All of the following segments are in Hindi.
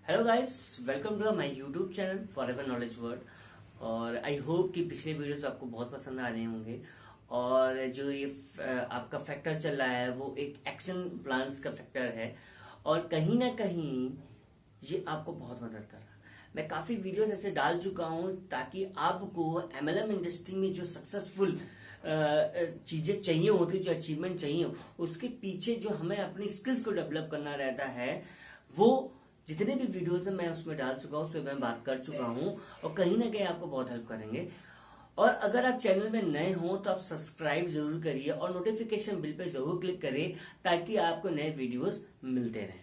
Hello guys, welcome to my YouTube channel forever knowledge world. और आई होप कि पिछले वीडियोस आपको बहुत पसंद आ रहे होंगे। और जो ये आपका फैक्टर चल रहा है वो एक एक्शन प्लान्स का फैक्टर है और कहीं ना कहीं ये आपको बहुत मदद कर रहा है। मैं काफी वीडियोस ऐसे डाल चुका हूं ताकि आपको एमएलएम इंडस्ट्री में जो सक्सेसफुल चीजें चाहिए होती, जो अचीवमेंट चाहिए, उसके पीछे जो हमें अपनी स्किल्स को डेवलप करना रहता है, वो जितने भी वीडियोस हैं मैं उसमें डाल चुका हूं, उस पर मैं बात कर चुका हूं और कहीं ना कहीं आपको बहुत हेल्प करेंगे। और अगर आप चैनल में नए हो तो आप सब्सक्राइब जरूर करिए और नोटिफिकेशन बिल पे जरूर क्लिक करिए ताकि आपको नए वीडियोस मिलते रहें।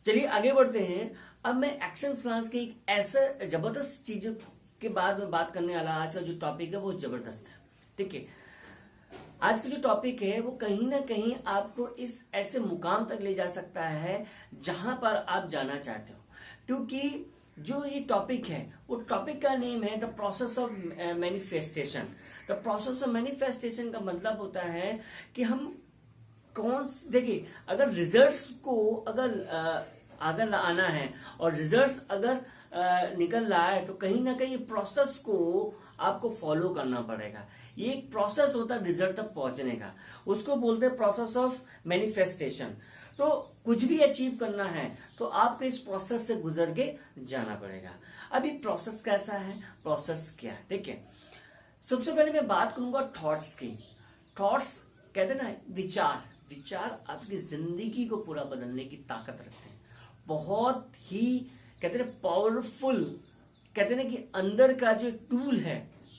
चलिए आगे बढ़ते हैं। अब मैं एक्शन प्लान्स के एक ऐसा जबरदस्त चीजों के बाद में बात करने वाला। आज का जो टॉपिक है वो जबरदस्त है। ठीक है, आज का जो टॉपिक है वो कहीं ना कहीं आपको इस ऐसे मुकाम तक ले जा सकता है जहां पर आप जाना चाहते हो। क्योंकि जो ये टॉपिक है वो टॉपिक का नेम है the process of manifestation. The process of manifestation का मतलब होता है कि हम देखिए, अगर रिजल्ट्स को अगर आना है और रिजल्ट्स अगर निकल रहा है तो कहीं ना कहीं प्रोसेस को आपको फॉलो करना पड़ेगा। ये एक प्रोसेस होता है रिजल्ट तक पहुंचने का, उसको बोलते हैं प्रोसेस ऑफ मैनिफेस्टेशन। तो कुछ भी अचीव करना है तो आपको इस प्रोसेस से गुजर के जाना पड़ेगा। अब ये प्रोसेस कैसा है, प्रोसेस क्या है? देखिए, सबसे पहले मैं बात करूंगा थॉट्स की। थॉट्स कहते हैं ना, विचार आपकी जिंदगी को पूरा बदलने की ताकत रखते हैं। बहुत ही कहते हैं पावरफुल, कहते हैं ना कि अंदर का जो टूल है,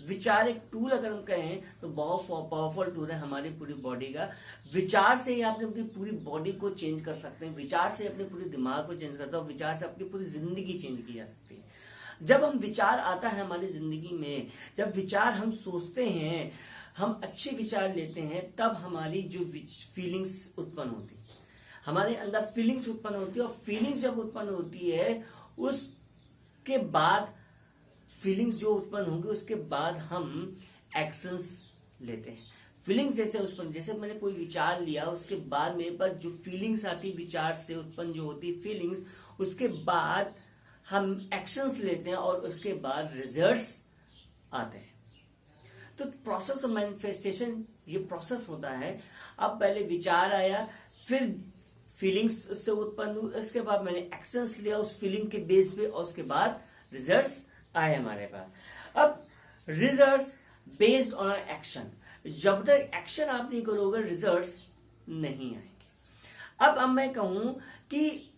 विचार एक टूल अगर हम कहें तो बहुत पावरफुल टूल है हमारी पूरी बॉडी का। विचार से ही आप अपनी पूरी बॉडी को चेंज कर सकते हैं, विचार से अपने पूरे दिमाग को चेंज करते हैं, विचार से अपनी पूरी जिंदगी चेंज की जा सकती है। जब हम विचार आता है हमारी जिंदगी में, जब विचार हम सोचते हैं, हम अच्छे विचार लेते हैं, तब हमारी जो फीलिंग्स उत्पन्न होती है, हमारे अंदर फीलिंग्स उत्पन्न होती है। और फीलिंग्स जब उत्पन्न होती है उसके बाद फीलिंग्स जो उत्पन्न होंगी उसके बाद हम एक्शंस लेते हैं। फीलिंग्स जैसे मैंने कोई विचार लिया, उसके बाद मेरे पास जो फीलिंग्स आती, विचार से उत्पन्न जो होती फीलिंग्स, उसके बाद हम एक्शंस लेते हैं और उसके बाद रिजल्ट्स आते हैं। तो प्रोसेस ऑफ मैनिफेस्टेशन ये प्रोसेस होता है। अब पहले विचार आया, फिर फीलिंग्स उससे उत्पन्न हुई, उसके बाद मैंने एक्शंस लिया उस फीलिंग के बेस पे और उसके बाद रिजल्ट्स आए हमारे पास। अब रिजल्ट्स बेस्ड ऑन एक्शन, जब तक एक्शन आप नहीं करोगे रिजल्ट्स नहीं आएंगे। अब मैं कहूं कि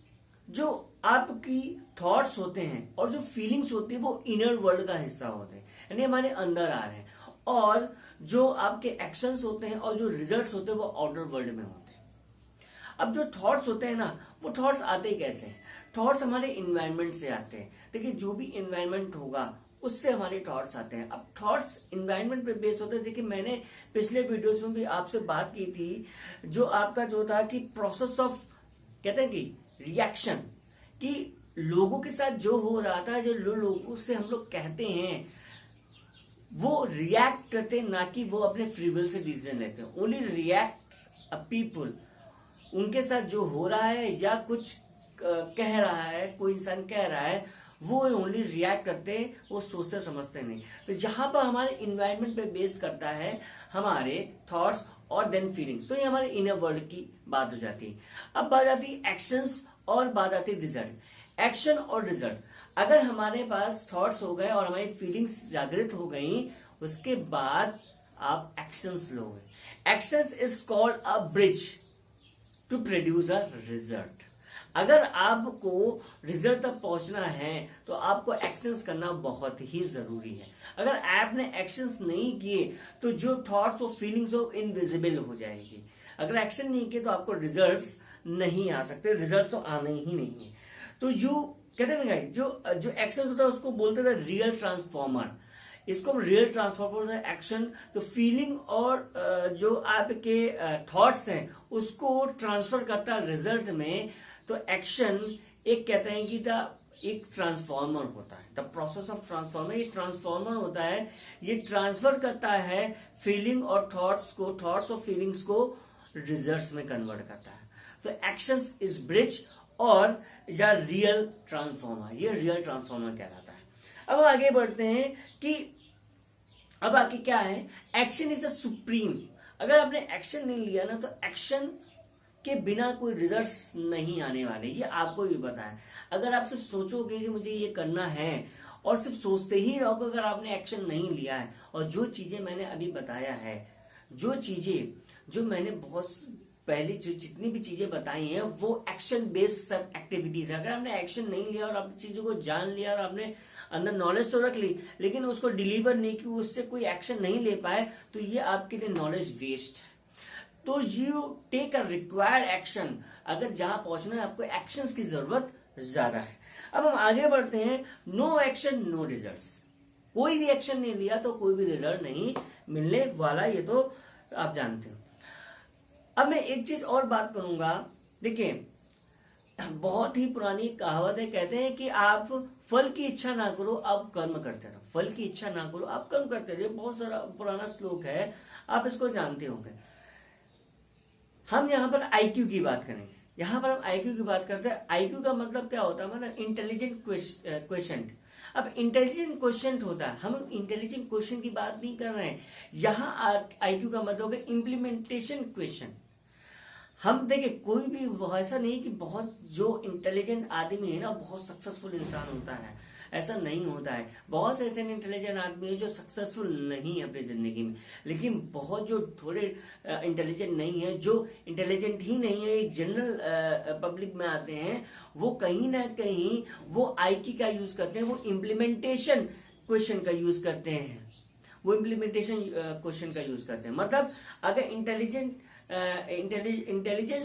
जो आपकी थॉट्स होते हैं और जो फीलिंग्स होती है वो इनर वर्ल्ड का हिस्सा होते हैं, यानी हमारे अंदर आ रहे हैं। और जो आपके एक्शंस होते हैं और जो रिजल्ट्स होते हैं वो आउटर वर्ल्ड में होते हैं। अब जो थॉट्स होते हैं ना, वो थॉट्स आते ही कैसे हैं? थॉट्स हमारे इन्वायरमेंट से आते हैं। देखिए, जो भी इन्वायरमेंट होगा उससे हमारे थॉट्स आते हैं। अब थॉट्स इन्वायरमेंट पे बेस होते हैं। देखिए, मैंने पिछले वीडियोस में भी आपसे बात की थी, जो आपका जो था कि प्रोसेस ऑफ, कहते हैं कि रिएक्शन, कि लोगों के साथ जो हो रहा था, जो लोगों से हम लोग कहते हैं वो रिएक्ट करते हैं, ना कि वो अपने फ्री विल से डिसीजन लेते हैं। ओनली रिएक्ट अ पीपुल, उनके साथ जो हो रहा है या कुछ कह रहा है, कोई इंसान कह रहा है, वो ओनली रिएक्ट करते हैं, वो सोचते समझते नहीं। तो जहां पर हमारे इन्वायरमेंट पे बेस करता है हमारे थॉट्स और देन फीलिंग्स, तो ये हमारे इनर वर्ल्ड की बात हो जाती है। अब बात आती है एक्शंस और बात आती है रिजल्ट। एक्शन और रिजल्ट, अगर हमारे पास थॉट्स हो गए और हमारी फीलिंग्स जागृत हो गई, उसके बाद आप एक्शंस लोगे। Actions is called a bridge to produce a result. अगर आपको रिजल्ट तक पहुंचना है तो आपको एक्शंस करना बहुत ही जरूरी है। अगर आपने एक्शंस नहीं किए तो जो थॉट्स और फीलिंग्स हो इनविजिबल हो जाएगी। अगर एक्शन नहीं किए तो आपको रिजल्ट्स नहीं आ सकते, रिजल्ट तो आने ही नहीं है। तो जो कहते हैं ना, जो एक्शन होता है उसको बोलते थे रियल ट्रांसफॉर्मर। इसको हम रियल ट्रांसफॉर्मर एक्शन, तो फीलिंग और जो आपके थॉट्स हैं उसको ट्रांसफर करता है रिजल्ट में। तो एक्शन एक कहते हैं कि एक ट्रांसफॉर्मर होता है, द प्रोसेस ऑफ ट्रांसफॉर्मर। ये ट्रांसफॉर्मर होता है, ये ट्रांसफर करता है फीलिंग और थॉट्स और फीलिंग्स को रिजल्ट्स में कन्वर्ट करता है। तो एक्शन इज ब्रिज और या रियल ट्रांसफॉर्मर, ये रियल ट्रांसफॉर्मर कहलाता है। अब आगे बढ़ते हैं कि अब आगे क्या है, एक्शन इज अ सुप्रीम। अगर आपने एक्शन नहीं लिया ना तो एक्शन के बिना कोई रिजल्ट्स नहीं आने वाले, ये आपको भी पता है। अगर आप सिर्फ सोचोगे कि मुझे ये करना है और सिर्फ सोचते ही रहोगे, अगर आपने एक्शन नहीं लिया है, और जो चीजें मैंने अभी बताया है, जो चीजें जो मैंने बहुत पहले जो जितनी भी चीजें बताई हैं वो एक्शन बेस्ड सब एक्टिविटीज है। अगर आपने एक्शन नहीं लिया और आपने चीजों को जान लिया और आपने अंदर नॉलेज तो रख ली लेकिन उसको डिलीवर नहीं की, उससे कोई एक्शन नहीं ले पाए, तो ये आपके लिए नॉलेज वेस्ट है। तो you take a required action. अगर जहां पहुंचना है आपको एक्शंस की जरूरत ज्यादा है। अब हम आगे बढ़ते हैं, नो एक्शन नो रिजल्ट्स। कोई भी एक्शन नहीं लिया तो कोई भी रिजल्ट नहीं मिलने वाला, ये तो आप जानते हो। अब मैं एक चीज और बात करूंगा, देखिए बहुत ही पुरानी कहावत है, कहते हैं कि आप फल की इच्छा ना करो, आप कर्म करते रहो। फल की इच्छा ना करो, आप कर्म करते रहो, बहुत सारा पुराना श्लोक है, आप इसको जानते होंगे। हम यहाँ पर आईक्यू की बात करेंगे। यहाँ पर हम आईक्यू की बात करते हैं। आईक्यू का मतलब क्या होता है, मतलब इंटेलिजेंट क्वेश्चन। अब इंटेलिजेंट क्वेश्चन होता है, हम इंटेलिजेंट क्वेश्चन की बात नहीं कर रहे हैं। यहाँ आईक्यू का मतलब है इम्प्लीमेंटेशन क्वेश्चन। हम देखिए कोई भी ऐसा नहीं कि बहुत जो इंटेलिजेंट आदमी है ना बहुत सक्सेसफुल इंसान होता है, ऐसा नहीं होता है। बहुत से ऐसे इंटेलिजेंट आदमी है जो सक्सेसफुल नहीं है अपनी जिंदगी में, लेकिन बहुत जो थोड़े इंटेलिजेंट नहीं है, जो इंटेलिजेंट ही नहीं है, एक जनरल पब्लिक में आते हैं, वो कहीं ना कहीं वो आईक्यू का यूज करते हैं, वो इम्प्लीमेंटेशन क्वेश्चन का यूज करते हैं, वो इम्प्लीमेंटेशन क्वेश्चन का यूज करते हैं। मतलब अगर इंटेलिजेंस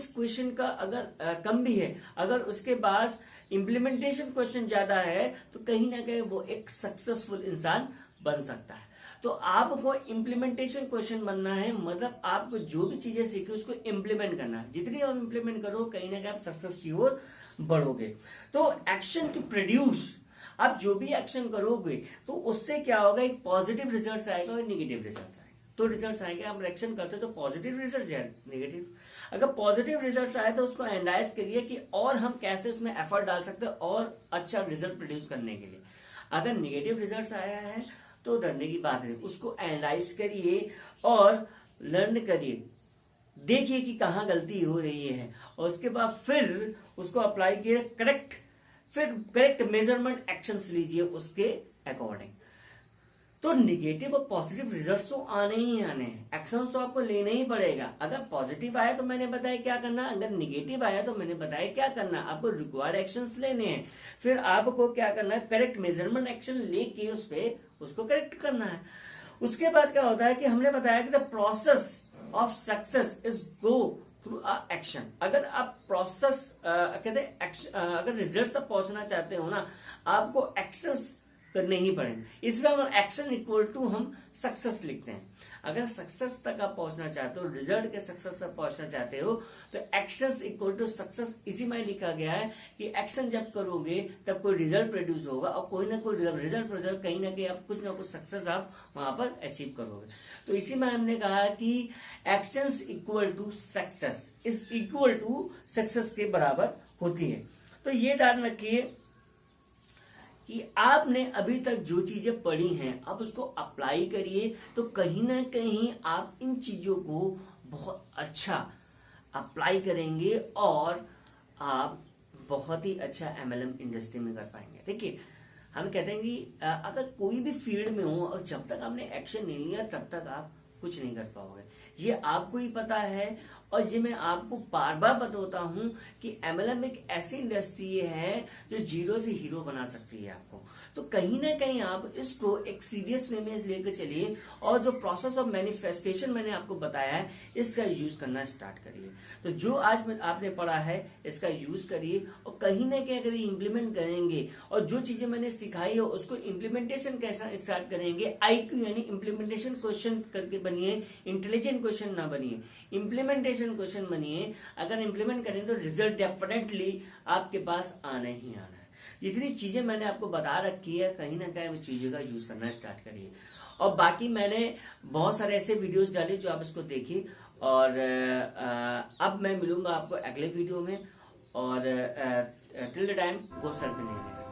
क्वेश्चन का अगर कम भी है, अगर उसके पास इम्प्लीमेंटेशन क्वेश्चन ज्यादा है, तो कहीं ना कहीं वो एक सक्सेसफुल इंसान बन सकता है। तो आपको इम्प्लीमेंटेशन क्वेश्चन बनना है, मतलब आपको जो भी चीजें सीखी उसको इम्प्लीमेंट करना है। जितनी आप इम्प्लीमेंट करो कहीं ना कहीं आप सक्सेस की ओर बढ़ोगे। तो एक्शन टू प्रोड्यूस, आप जो भी एक्शन करोगे तो उससे क्या होगा, एक पॉजिटिव रिजल्ट आएगा और नेगेटिव रिजल्ट आएगा। तो रिजल्ट्स आएंगे, आप एक्शन करते हो तो पॉजिटिव रिजल्ट या नेगेटिव। अगर पॉजिटिव रिजल्ट्स आए तो उसको एनालाइज करिए कि और हम कैसे इसमें एफर्ट डाल सकते हैं और अच्छा रिजल्ट प्रोड्यूस करने के लिए। अगर नेगेटिव रिजल्ट्स आया है तो डरने की बात है, उसको एनालाइज करिए और लर्न करिए, देखिए कि कहाँ गलती हो रही है और उसके बाद फिर उसको अप्लाई किए, करेक्ट मेजरमेंट एक्शंस लीजिए उसके अकॉर्डिंग। तो निगेटिव और पॉजिटिव रिजल्ट्स तो आने ही आने हैं, एक्शंस तो आपको लेना ही पड़ेगा। अगर पॉजिटिव आया तो मैंने बताया क्या करना, अगर निगेटिव आया तो मैंने बताया क्या करना। आपको रिक्वायर्ड एक्शंस लेने हैं, फिर आपको क्या करना है, करेक्ट मेजरमेंट एक्शन लेके उस पे उसको करेक्ट करना है। उसके बाद क्या होता है कि हमने बताया कि the process of success is go through a action. अगर आप प्रोसेस कहते हैं अगर रिजल्ट तक पहुंचना चाहते हो ना, आपको एक्शंस करने ही पड़ेंगे। इसमें हम एक्शन इक्वल टू हम सक्सेस लिखते हैं। अगर सक्सेस तक आप पहुंचना चाहते हो, रिजल्ट के सक्सेस तक पहुंचना चाहते हो, तो एक्शन इक्वल टू सक्सेस इसी में लिखा गया है कि एक्शन जब करोगे तब कोई रिजल्ट प्रोड्यूस होगा और कोई ना कोई रिजल्ट प्रोड्यूस, कहीं ना कहीं आप कुछ ना कुछ सक्सेस आप वहां पर अचीव करोगे। तो इसी में हमने कहा कि action equal to success is equal to success के बराबर होती है। तो ये ध्यान रखिए कि आपने अभी तक जो चीजें पढ़ी हैं आप उसको अप्लाई करिए, तो कहीं ना कहीं आप इन चीजों को बहुत अच्छा अप्लाई करेंगे और आप बहुत ही अच्छा एमएलएम इंडस्ट्री में कर पाएंगे। देखिए हम कहते हैं कि अगर कोई भी फील्ड में हो और जब तक आपने एक्शन नहीं लिया तब तक आप कुछ नहीं कर पाओगे, ये आपको ही पता है। और ये मैं आपको बार बार बताता हूं कि एमएलएम एक ऐसी इंडस्ट्री है जो जीरो से हीरो बना सकती है आपको। तो कहीं ना कहीं आप इसको एक सीरियस वे में लेकर चलिए और जो प्रोसेस ऑफ मैनिफेस्टेशन मैंने आपको बताया है इसका यूज करना स्टार्ट करिए। तो जो आज आपने पढ़ा है इसका यूज करिए और कहीं ना कहीं अगर इम्प्लीमेंट करेंगे और जो चीजें मैंने सिखाई है उसको इम्प्लीमेंटेशन कैसा स्टार्ट करेंगे, आईक्यू यानी इम्प्लीमेंटेशन क्वेश्चन करके बनिए, इंटेलिजेंट क्वेश्चन ना बनिए, इम्प्लीमेंटेशन क्वेश्चन बनिए। अगर इंप्लीमेंट करें तो रिजल्ट डेफिनेटली आपके पास आना ही आना है। जितनी चीजें मैंने आपको बता रखी है कहीं ना कहीं उस चीजों का यूज करना स्टार्ट करिए। और बाकी मैंने बहुत सारे ऐसे वीडियोस डाले जो आप इसको देखिए। और अब मैं मिलूंगा आपको अगले वीडियो में और till the time go Surf in English.